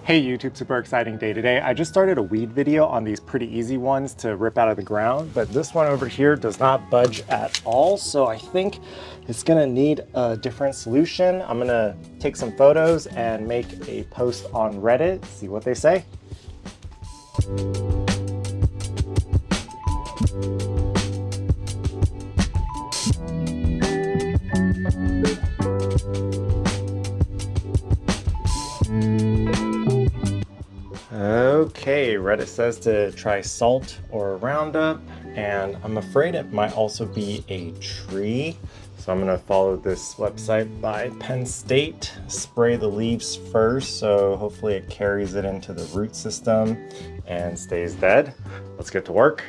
Hey YouTube, super exciting day today. I just started a weed video on these pretty easy ones to rip out of the ground, but this one over here does not budge at all. So I think it's gonna need a different solution. I'm gonna take some photos and make a post on Reddit, see what they say. Okay, Reddit says to try salt or Roundup, and I'm afraid it might also be a tree. So I'm gonna follow this website by Penn State, spray the leaves first, so hopefully it carries it into the root system and stays dead. Let's get to work.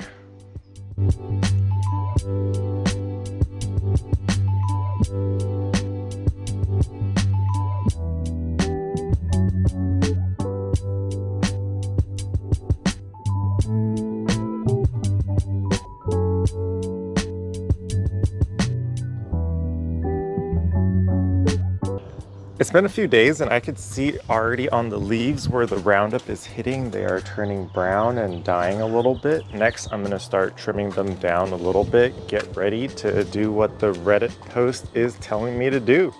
It's been a few days and I could see already on the leaves where the Roundup is hitting, they are turning brown and dying a little bit. Next, I'm gonna start trimming them down a little bit, get ready to do what the Reddit post is telling me to do.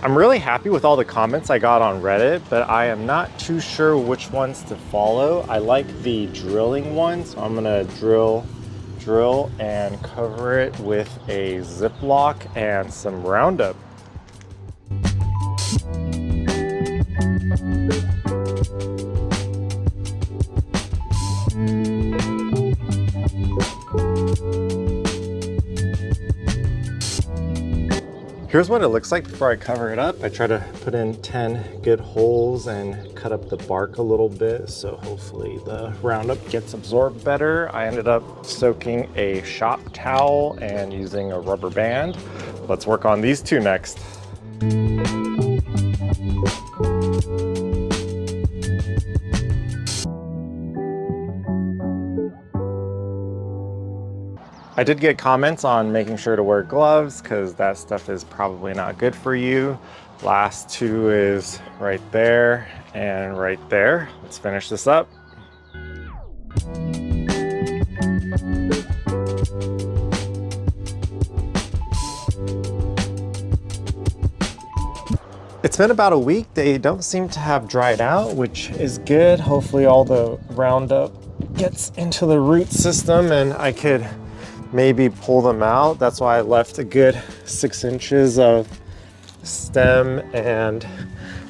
I'm really happy with all the comments I got on Reddit, but I am not too sure which ones to follow. I like the drilling one, so I'm gonna drill and cover it with a Ziplock and some Roundup. Here's what it looks like before I cover it up. I try to put in 10 good holes and cut up the bark a little bit, so hopefully the Roundup gets absorbed better. I ended up soaking a shop towel and using a rubber band. Let's work on these two next. I did get comments on making sure to wear gloves because that stuff is probably not good for you. Last two is right there and right there. Let's finish this up. It's been about a week. They don't seem to have dried out, which is good. Hopefully all the Roundup gets into the root system and I could maybe pull them out. That's why I left a good 6 inches of stem and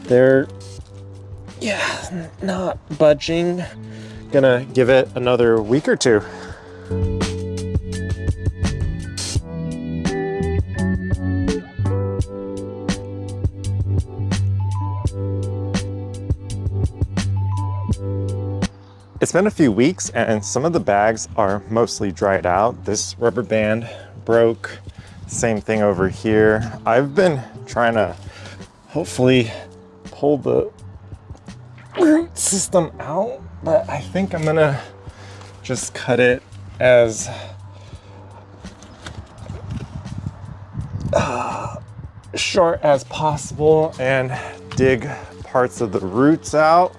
they're, not budging. Gonna give it another week or two. It's been a few weeks and some of the bags are mostly dried out. This rubber band broke, same thing over here. I've been trying to hopefully pull the root system out, but I think I'm gonna just cut it as short as possible and dig parts of the roots out.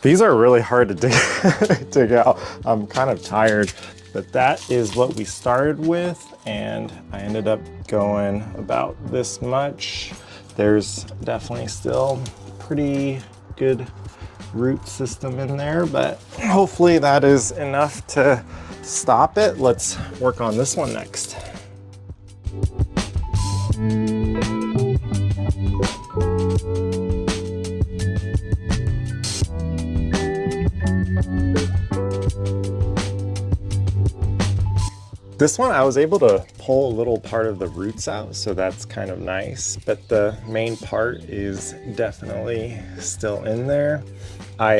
These are really hard to dig out. I'm kind of tired, but that is what we started with, and I ended up going about this much. There's definitely still pretty good root system in there, but hopefully that is enough to stop it. Let's work on this one next. This one I was able to pull a little part of the roots out, so that's kind of nice, but the main part is definitely still in there. I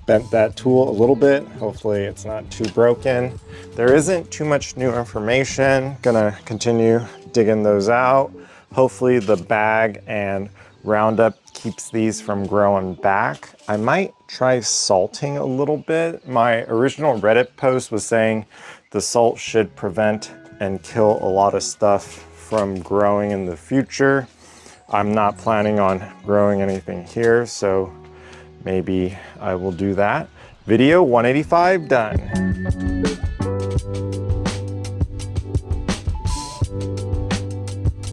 bent that tool a little bit. Hopefully it's not too broken. There isn't too much new information. Gonna continue digging those out. Hopefully the bag and Roundup keeps these from growing back. I might try salting a little bit. My original Reddit post was saying the salt should prevent and kill a lot of stuff from growing in the future. I'm not planning on growing anything here, so maybe I will do that. Video 185 done.